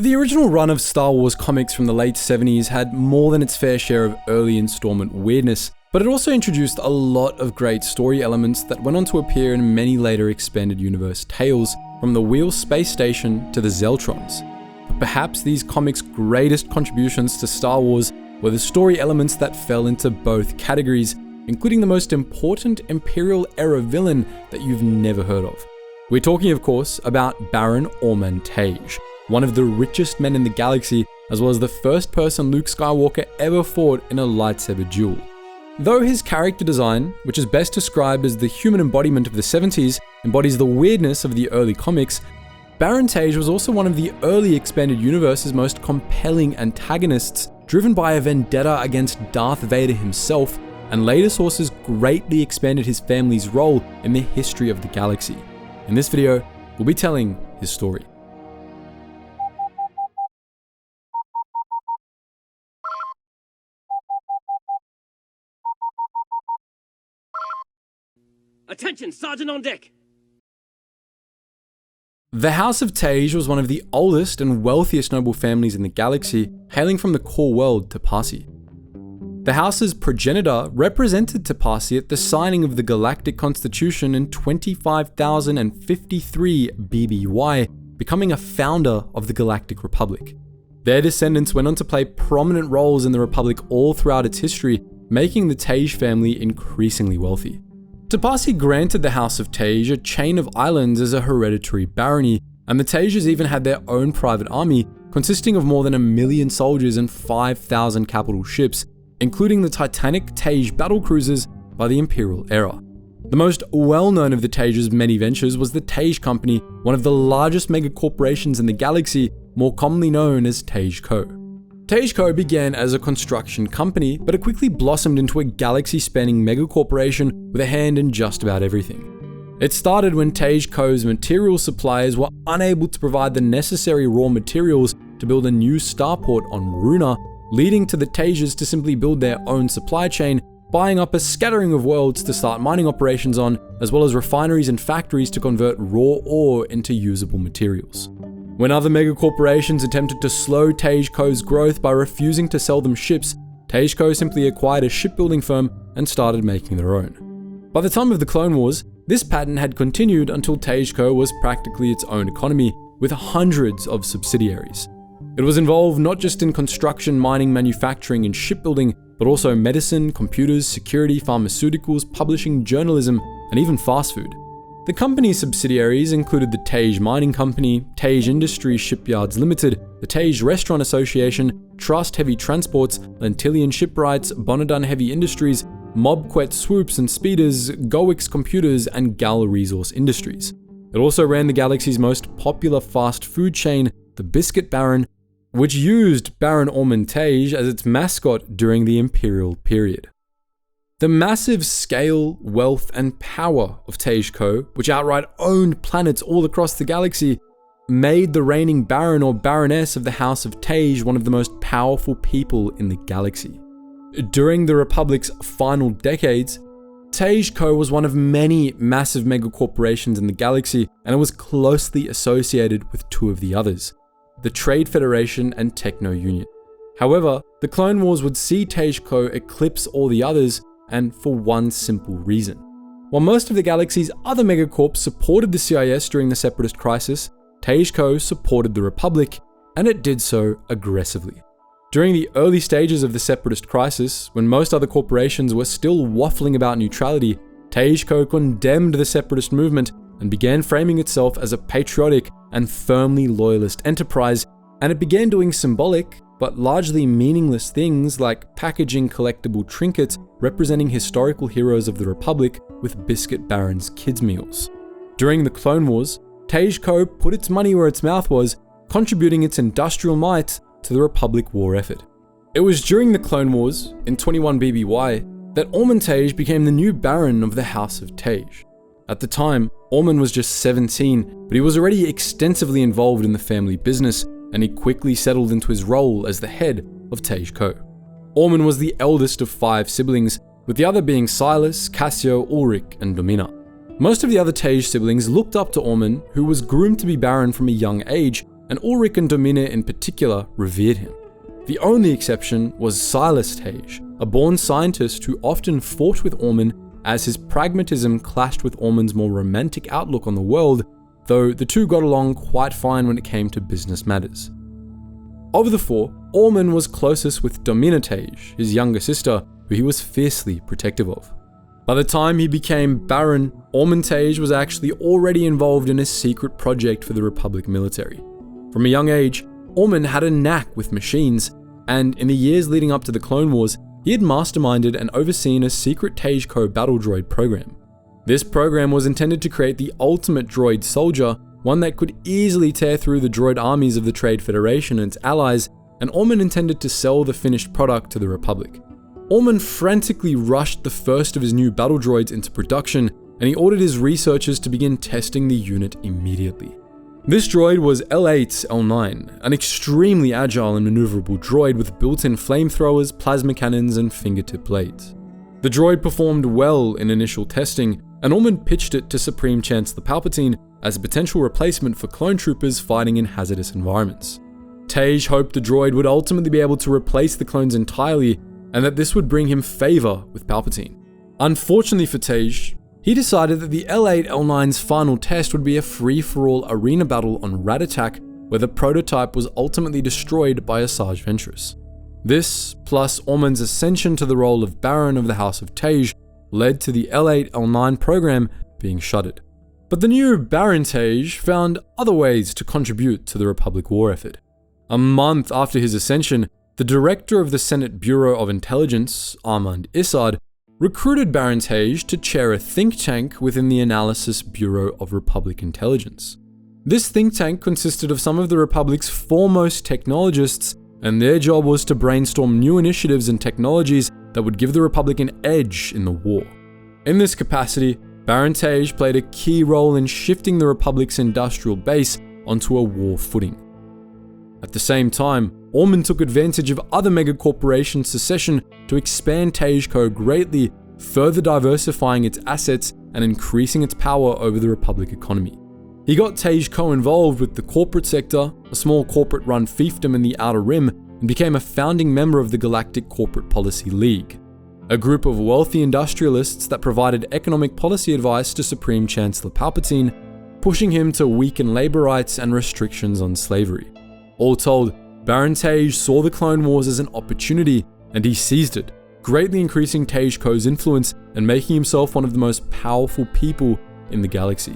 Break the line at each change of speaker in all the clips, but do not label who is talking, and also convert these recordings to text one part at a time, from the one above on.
The original run of Star Wars comics from the late 70s had more than its fair share of early installment weirdness, but it also introduced a lot of great story elements that went on to appear in many later expanded universe tales, from the Wheel space station to the Zeltrons. But perhaps these comics' greatest contributions to Star Wars were the story elements that fell into both categories, including the most important Imperial era villain that you've never heard of. We're talking, of course, about Baron Orman Tagge, one of the richest men in the galaxy, as well as the first person Luke Skywalker ever fought in a lightsaber duel. Though his character design, which is best described as the human embodiment of the 70s, embodies the weirdness of the early comics, Baron Tagge was also one of the early expanded universe's most compelling antagonists, driven by a vendetta against Darth Vader himself, and later sources greatly expanded his family's role in the history of the galaxy. In this video, we'll be telling his story.
Attention, Sergeant on deck!
The House of Tagge was one of the oldest and wealthiest noble families in the galaxy, hailing from the core world Tapasi. The house's progenitor represented Tapasi at the signing of the Galactic Constitution in 25,053 BBY, becoming a founder of the Galactic Republic. Their descendants went on to play prominent roles in the Republic all throughout its history, making the Tagge family increasingly wealthy. Tapasi granted the House of Tagge a chain of islands as a hereditary barony, and the Tagges even had their own private army, consisting of more than 1 million soldiers and 5,000 capital ships, including the Titanic Tagge battlecruisers by the Imperial era. The most well-known of the Tagge's many ventures was the Tagge Company, one of the largest megacorporations in the galaxy, more commonly known as Tagge Co. Tagge Co began as a construction company, but it quickly blossomed into a galaxy-spanning megacorporation with a hand in just about everything. It started when Tagge Co's material suppliers were unable to provide the necessary raw materials to build a new starport on Runa, leading to the Tagges to simply build their own supply chain, buying up a scattering of worlds to start mining operations on, as well as refineries and factories to convert raw ore into usable materials. When other megacorporations attempted to slow Tagge Co.'s growth by refusing to sell them ships, Tagge Co. simply acquired a shipbuilding firm and started making their own. By the time of the Clone Wars, this pattern had continued until Tagge Co. was practically its own economy, with hundreds of subsidiaries. It was involved not just in construction, mining, manufacturing, and shipbuilding, but also medicine, computers, security, pharmaceuticals, publishing, journalism, and even fast food. The company's subsidiaries included the Tagge Mining Company, Tagge Industries Shipyards Limited, the Tagge Restaurant Association, Trust Heavy Transports, Lentillion Shipwrights, Bonadun Heavy Industries, Mobquet Swoops and Speeders, Goix Computers, and Gal Resource Industries. It also ran the galaxy's most popular fast food chain, the Biscuit Baron, which used Baron Orman Tagge as its mascot during the Imperial period. The massive scale, wealth, and power of Tagge Co., which outright owned planets all across the galaxy, made the reigning Baron or Baroness of the House of Tagge one of the most powerful people in the galaxy. During the Republic's final decades, Tagge Co. was one of many massive megacorporations in the galaxy, and it was closely associated with two of the others, the Trade Federation and Techno Union. However, the Clone Wars would see Tagge Co. eclipse all the others, and for one simple reason. While most of the galaxy's other megacorps supported the CIS during the Separatist Crisis, Tagge Co. supported the Republic, and it did so aggressively. During the early stages of the Separatist Crisis, when most other corporations were still waffling about neutrality, Tagge Co. condemned the Separatist movement and began framing itself as a patriotic and firmly loyalist enterprise, and it began doing symbolic, but largely meaningless things like packaging collectible trinkets representing historical heroes of the Republic with Biscuit Baron's kids' meals. During the Clone Wars, Tagge Co. put its money where its mouth was, contributing its industrial might to the Republic war effort. It was during the Clone Wars, in 21 BBY, that Orman Tagge became the new Baron of the House of Tagge. At the time, Orman was just 17, but he was already extensively involved in the family business, and he quickly settled into his role as the head of Tagge Co. Orman was the eldest of 5 siblings, with the other being Silas, Cassio, Ulrich, and Domina. Most of the other Tagge siblings looked up to Orman, who was groomed to be Baron from a young age, and Ulrich and Domina in particular revered him. The only exception was Silas Tagge, a born scientist who often fought with Orman as his pragmatism clashed with Orman's more romantic outlook on the world, though the two got along quite fine when it came to business matters. Of the four, Orman was closest with Domina Tagge, his younger sister, who he was fiercely protective of. By the time he became Baron, Orman Tagge was actually already involved in a secret project for the Republic military. From a young age, Orman had a knack with machines, and in the years leading up to the Clone Wars, he had masterminded and overseen a secret Tagge Co battle droid program. This program was intended to create the ultimate droid soldier, one that could easily tear through the droid armies of the Trade Federation and its allies, and Orman intended to sell the finished product to the Republic. Orman frantically rushed the first of his new battle droids into production, and he ordered his researchers to begin testing the unit immediately. This droid was L8-L9, an extremely agile and maneuverable droid with built-in flamethrowers, plasma cannons, and fingertip blades. The droid performed well in initial testing, and Orman pitched it to Supreme Chancellor Palpatine as a potential replacement for clone troopers fighting in hazardous environments. Tagge hoped the droid would ultimately be able to replace the clones entirely, and that this would bring him favor with Palpatine. Unfortunately for Tagge, he decided that the L8-L9's final test would be a free-for-all arena battle on Ratatak, where the prototype was ultimately destroyed by Asajj Ventress. This, plus Orman's ascension to the role of Baron of the House of Tagge, led to the L8-L9 program being shuttered. But the new Baron Tagge found other ways to contribute to the Republic war effort. A month after his ascension, the director of the Senate Bureau of Intelligence, Armand Issard, recruited Baron Tagge to chair a think tank within the Analysis Bureau of Republic Intelligence. This think tank consisted of some of the Republic's foremost technologists, and their job was to brainstorm new initiatives and technologies that would give the Republic an edge in the war. In this capacity, Baron Tagge played a key role in shifting the Republic's industrial base onto a war footing. At the same time, Orman took advantage of other megacorporations' secession to expand Tagge Co greatly, further diversifying its assets and increasing its power over the Republic economy. He got Tagge Co involved with the corporate sector, a small corporate-run fiefdom in the Outer Rim, and became a founding member of the Galactic Corporate Policy League, a group of wealthy industrialists that provided economic policy advice to Supreme Chancellor Palpatine, pushing him to weaken labor rights and restrictions on slavery. All told, Baron Tagge saw the Clone Wars as an opportunity, and he seized it, greatly increasing Tagge Co's influence and making himself one of the most powerful people in the galaxy.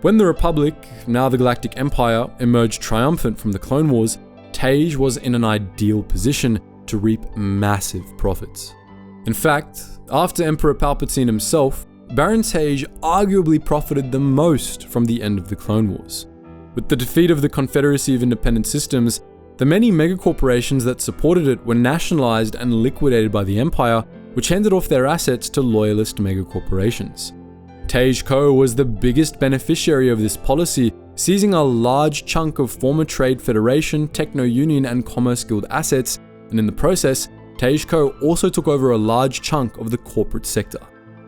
When the Republic, now the Galactic Empire, emerged triumphant from the Clone Wars, Tagge was in an ideal position to reap massive profits. In fact, after Emperor Palpatine himself, Baron Tagge arguably profited the most from the end of the Clone Wars. With the defeat of the Confederacy of Independent Systems, the many megacorporations that supported it were nationalized and liquidated by the Empire, which handed off their assets to loyalist megacorporations. Tagge Co was the biggest beneficiary of this policy, seizing a large chunk of former Trade Federation, Techno-Union, and Commerce Guild assets, and in the process, Tagge Co also took over a large chunk of the corporate sector.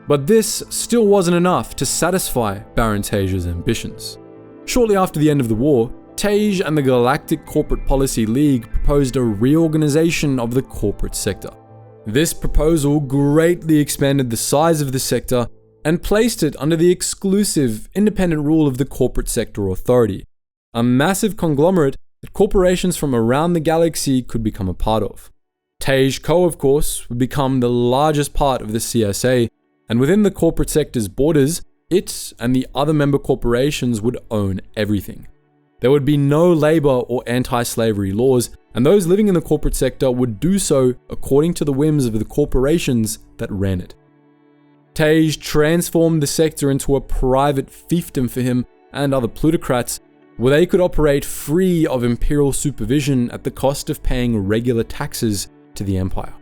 But this still wasn't enough to satisfy Baron Tagge's ambitions. Shortly after the end of the war, Tagge and the Galactic Corporate Policy League proposed a reorganization of the corporate sector. This proposal greatly expanded the size of the sector and placed it under the exclusive, independent rule of the Corporate Sector Authority, a massive conglomerate that corporations from around the galaxy could become a part of. Tagge Co, of course, would become the largest part of the CSA, and within the corporate sector's borders, it and the other member corporations would own everything. There would be no labor or anti-slavery laws, and those living in the corporate sector would do so according to the whims of the corporations that ran it. Tagge transformed the sector into a private fiefdom for him and other plutocrats, where they could operate free of imperial supervision at the cost of paying regular taxes to the Empire.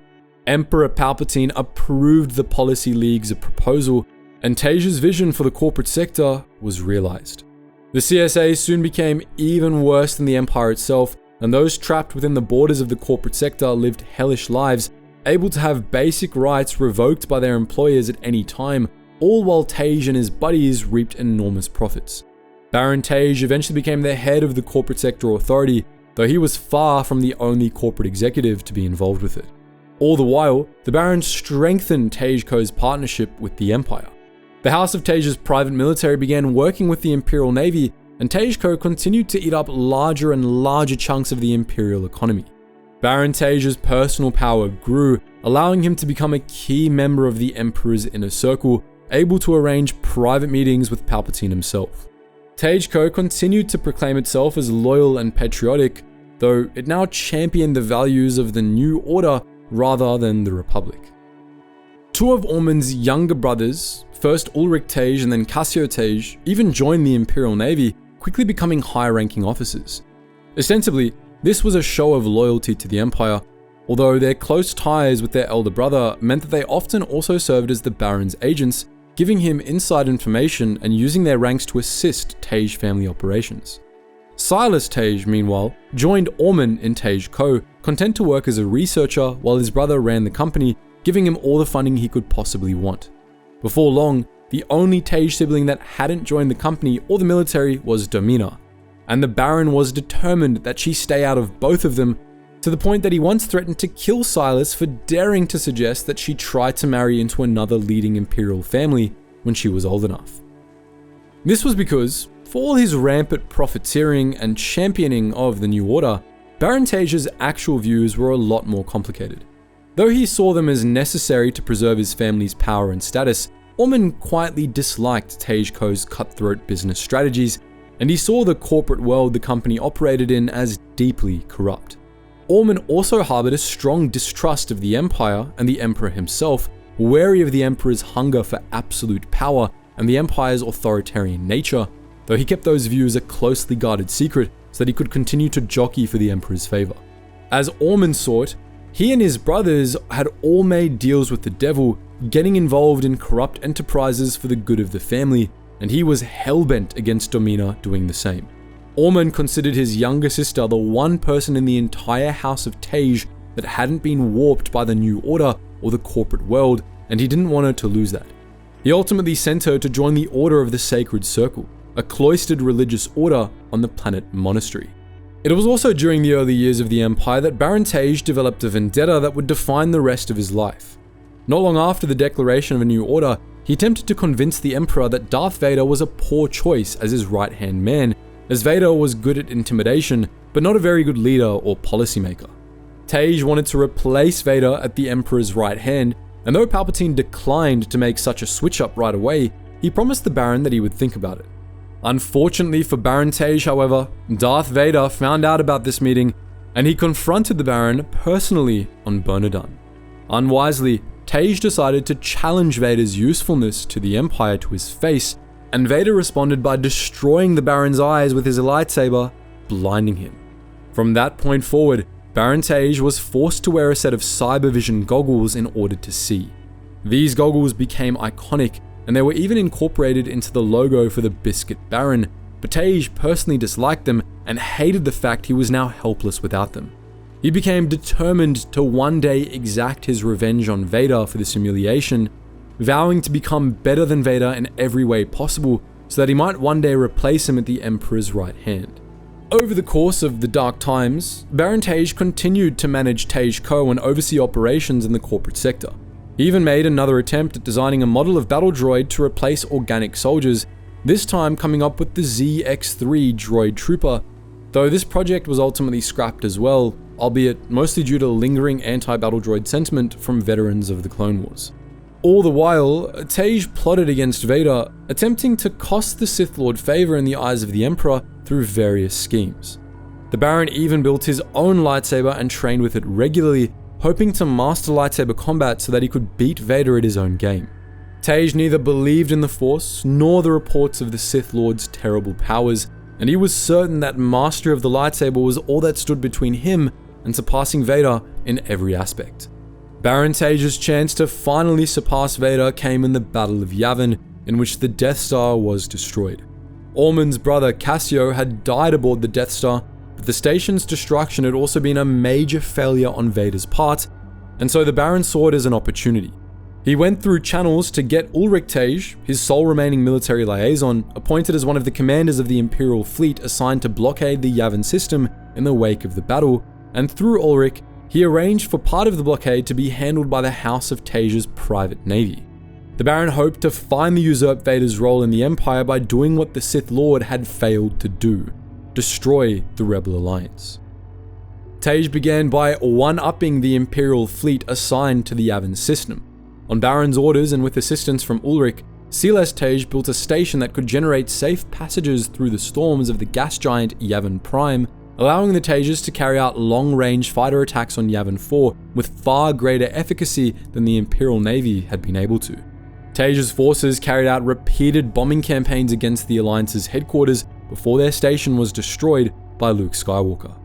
Emperor Palpatine approved the Policy League's proposal, and Tagge's vision for the corporate sector was realized. The CSA soon became even worse than the Empire itself, and those trapped within the borders of the corporate sector lived hellish lives, able to have basic rights revoked by their employers at any time, all while Tagge and his buddies reaped enormous profits. Baron Tagge eventually became the head of the corporate sector authority, though he was far from the only corporate executive to be involved with it. All the while, the Baron strengthened Tagge Co.'s partnership with the Empire. The House of Tagge's private military began working with the Imperial Navy, and Tagge Co. continued to eat up larger and larger chunks of the Imperial economy. Baron Tagge's personal power grew, allowing him to become a key member of the Emperor's inner circle, able to arrange private meetings with Palpatine himself. Tagge Co. continued to proclaim itself as loyal and patriotic, though it now championed the values of the New Order rather than the Republic. Two of Ormond's younger brothers, first Ulrich Tagge and then Cassio Tagge, even joined the Imperial Navy, quickly becoming high-ranking officers. Ostensibly, this was a show of loyalty to the Empire, although their close ties with their elder brother meant that they often also served as the Baron's agents, giving him inside information and using their ranks to assist Tagge family operations. Silas Tagge, meanwhile, joined Ormond in Tagge Co., content to work as a researcher while his brother ran the company, giving him all the funding he could possibly want. Before long, the only Tagge sibling that hadn't joined the company or the military was Domina, and the Baron was determined that she stay out of both of them, to the point that he once threatened to kill Silas for daring to suggest that she try to marry into another leading imperial family when she was old enough. This was because, for all his rampant profiteering and championing of the New Order, Baron Tagge's actual views were a lot more complicated. Though he saw them as necessary to preserve his family's power and status, Ormond quietly disliked Tagge Co.'s cutthroat business strategies, and he saw the corporate world the company operated in as deeply corrupt. Ormond also harbored a strong distrust of the Empire and the Emperor himself, wary of the Emperor's hunger for absolute power and the Empire's authoritarian nature, though he kept those views a closely guarded secret so that he could continue to jockey for the Emperor's favor. As Ormond saw it, he and his brothers had all made deals with the devil, getting involved in corrupt enterprises for the good of the family, and he was hell-bent against Domina doing the same. Ormond considered his younger sister the one person in the entire House of Tagge that hadn't been warped by the New Order or the corporate world, and he didn't want her to lose that. He ultimately sent her to join the Order of the Sacred Circle, a cloistered religious order on the planet Monastery. It was also during the early years of the Empire that Baron Tagge developed a vendetta that would define the rest of his life. Not long after the declaration of a new order, he attempted to convince the Emperor that Darth Vader was a poor choice as his right-hand man, as Vader was good at intimidation, but not a very good leader or policymaker. Tagge wanted to replace Vader at the Emperor's right hand, and though Palpatine declined to make such a switch-up right away, he promised the Baron that he would think about it. Unfortunately for Baron Tagge, however, Darth Vader found out about this meeting, and he confronted the Baron personally on Bernadon. Unwisely, Tagge decided to challenge Vader's usefulness to the Empire to his face, and Vader responded by destroying the Baron's eyes with his lightsaber, blinding him. From that point forward, Baron Tagge was forced to wear a set of cybervision goggles in order to see. These goggles became iconic, and they were even incorporated into the logo for the Biscuit Baron, but Tagge personally disliked them and hated the fact he was now helpless without them. He became determined to one day exact his revenge on Vader for this humiliation, vowing to become better than Vader in every way possible so that he might one day replace him at the Emperor's right hand. Over the course of the Dark Times, Baron Tagge continued to manage Tagge Co. and oversee operations in the corporate sector. He even made another attempt at designing a model of battle droid to replace organic soldiers, this time coming up with the ZX-3 droid trooper, though this project was ultimately scrapped as well, albeit mostly due to lingering anti-battle droid sentiment from veterans of the Clone Wars. All the while, Tagge plotted against Vader, attempting to cost the Sith Lord favor in the eyes of the Emperor through various schemes. The Baron even built his own lightsaber and trained with it regularly, hoping to master lightsaber combat so that he could beat Vader at his own game. Tagge neither believed in the Force nor the reports of the Sith Lord's terrible powers, and he was certain that mastery of the lightsaber was all that stood between him and surpassing Vader in every aspect. Baron Tagge's chance to finally surpass Vader came in the Battle of Yavin, in which the Death Star was destroyed. Ormond's brother Cassio had died aboard the Death Star, but the station's destruction had also been a major failure on Vader's part, and so the Baron saw it as an opportunity. He went through channels to get Ulrich Tagge, his sole remaining military liaison, appointed as one of the commanders of the Imperial fleet assigned to blockade the Yavin system in the wake of the battle, and through Ulrich, he arranged for part of the blockade to be handled by the House of Tagge's private navy. The Baron hoped to finally usurp Vader's role in the Empire by doing what the Sith Lord had failed to do: destroy the Rebel Alliance. Tagge began by one-upping the Imperial fleet assigned to the Yavin system. On Baron's orders and with assistance from Ulrich, Silas Tagge built a station that could generate safe passages through the storms of the gas giant Yavin Prime, allowing the Tagges to carry out long-range fighter attacks on Yavin 4 with far greater efficacy than the Imperial Navy had been able to. Tagge's forces carried out repeated bombing campaigns against the Alliance's headquarters before their station was destroyed by Luke Skywalker.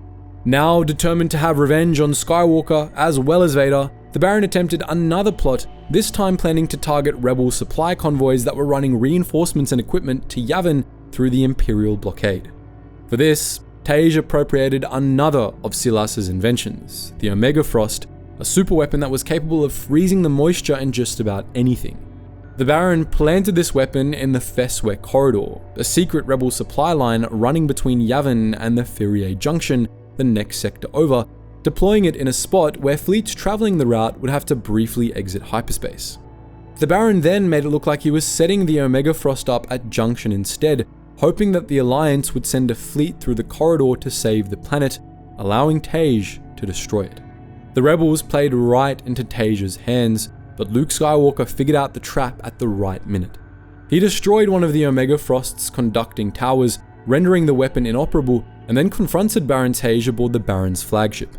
Now determined to have revenge on Skywalker as well as Vader, the Baron attempted another plot, this time planning to target rebel supply convoys that were running reinforcements and equipment to Yavin through the Imperial blockade. For this, Tagge appropriated another of Silas's inventions, the Omega Frost, a super weapon that was capable of freezing the moisture in just about anything. The Baron planted this weapon in the Feswek Corridor, a secret rebel supply line running between Yavin and the Fyrier Junction, the next sector over, deploying it in a spot where fleets traveling the route would have to briefly exit hyperspace. The Baron then made it look like he was setting the Omega Frost up at Junction instead, hoping that the Alliance would send a fleet through the corridor to save the planet, allowing Tagge to destroy it. The rebels played right into Tagge's hands, but Luke Skywalker figured out the trap at the right minute. He destroyed one of the Omega Frost's conducting towers, rendering the weapon inoperable, and then confronted Baron Tagge aboard the Baron's flagship.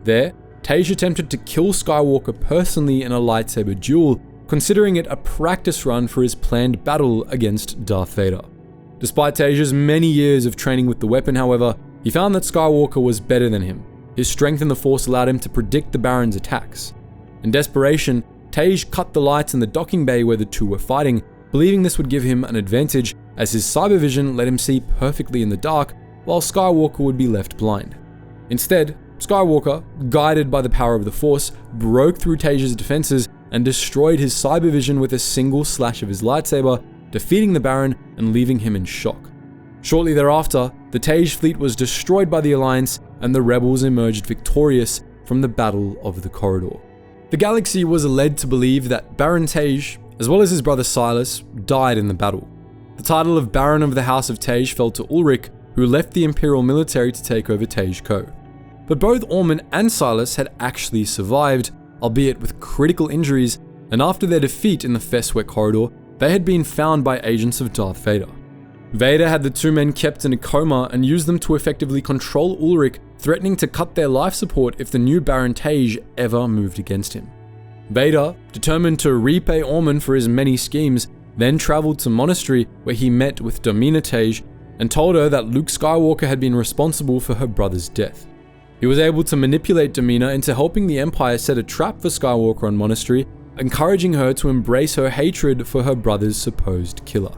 There, Tagge attempted to kill Skywalker personally in a lightsaber duel, considering it a practice run for his planned battle against Darth Vader. Despite Tagge's many years of training with the weapon, however, he found that Skywalker was better than him. His strength in the Force allowed him to predict the Baron's attacks. In desperation, Tagge cut the lights in the docking bay where the two were fighting, believing this would give him an advantage, as his cyber vision let him see perfectly in the dark, while Skywalker would be left blind. Instead, Skywalker, guided by the power of the Force, broke through Tagge's defenses and destroyed his cyber vision with a single slash of his lightsaber, defeating the Baron and leaving him in shock. Shortly thereafter, the Tagge fleet was destroyed by the Alliance and the rebels emerged victorious from the Battle of the Corridor. The galaxy was led to believe that Baron Tagge, as well as his brother Silas, died in the battle. The title of Baron of the House of Tagge fell to Ulrich, who left the Imperial military to take over Tagge Co. But both Ormond and Silas had actually survived, albeit with critical injuries, and after their defeat in the Feswek Corridor, they had been found by agents of Darth Vader. Vader had the two men kept in a coma and used them to effectively control Ulrich, threatening to cut their life support if the new Baron Tagge ever moved against him. Vader, determined to repay Ormond for his many schemes, then traveled to Monastery where he met with Domina Tagge and told her that Luke Skywalker had been responsible for her brother's death. He was able to manipulate Domina into helping the Empire set a trap for Skywalker on Monastery, encouraging her to embrace her hatred for her brother's supposed killer.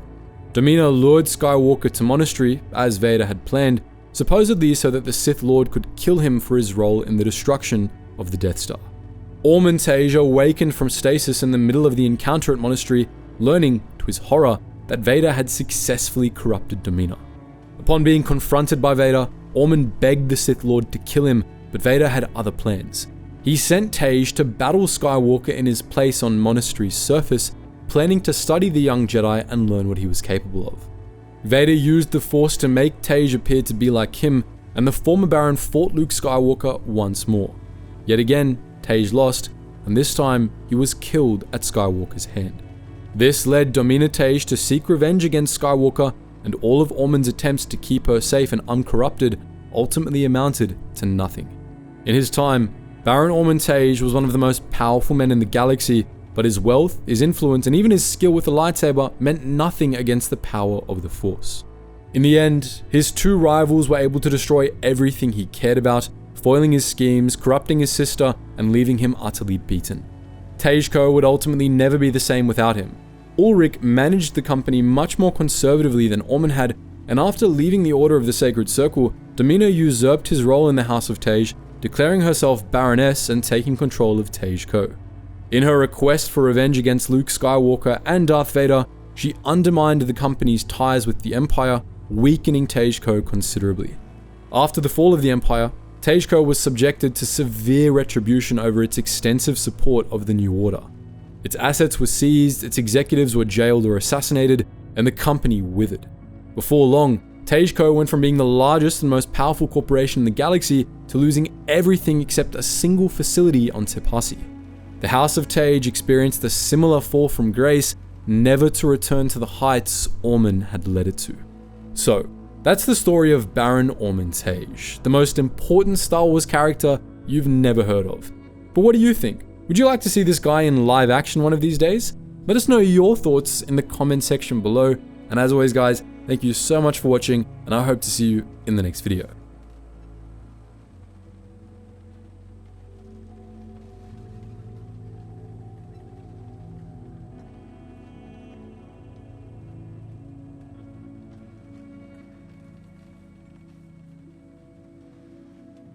Domina lured Skywalker to Monastery, as Vader had planned, supposedly so that the Sith Lord could kill him for his role in the destruction of the Death Star. Ormond Tagge awakened from stasis in the middle of the encounter at Monastery, learning, to his horror, that Vader had successfully corrupted Domina. Upon being confronted by Vader, Ormond begged the Sith Lord to kill him, but Vader had other plans. He sent Tagge to battle Skywalker in his place on Monastery's surface, planning to study the young Jedi and learn what he was capable of. Vader used the Force to make Tagge appear to be like him, and the former Baron fought Luke Skywalker once more. Yet again, Tagge lost, and this time he was killed at Skywalker's hand. This led Domina Tagge to seek revenge against Skywalker, and all of Ormond's attempts to keep her safe and uncorrupted ultimately amounted to nothing. In his time, Baron Ormond Tagge was one of the most powerful men in the galaxy, but his wealth, his influence, and even his skill with the lightsaber meant nothing against the power of the Force. In the end, his two rivals were able to destroy everything he cared about, foiling his schemes, corrupting his sister, and leaving him utterly beaten. Tagge Co. would ultimately never be the same without him. Ulrich managed the company much more conservatively than Ormond had, and after leaving the Order of the Sacred Circle, Domina usurped his role in the House of Tagge, declaring herself Baroness and taking control of Tagge Co. In her request for revenge against Luke Skywalker and Darth Vader, she undermined the company's ties with the Empire, weakening Tagge Co. considerably. After the fall of the Empire, Tagge Co. was subjected to severe retribution over its extensive support of the New Order. Its assets were seized, its executives were jailed or assassinated, and the company withered. Before long, Tagge Co. went from being the largest and most powerful corporation in the galaxy to losing everything except a single facility on Sepasi. The House of Tagge experienced a similar fall from grace, never to return to the heights Orman had led it to. So, that's the story of Baron Orman Tagge, the most important Star Wars character you've never heard of. But what do you think? Would you like to see this guy in live action one of these days? Let us know your thoughts in the comment section below. And as always guys, thank you so much for watching, and I hope to see you in the next video.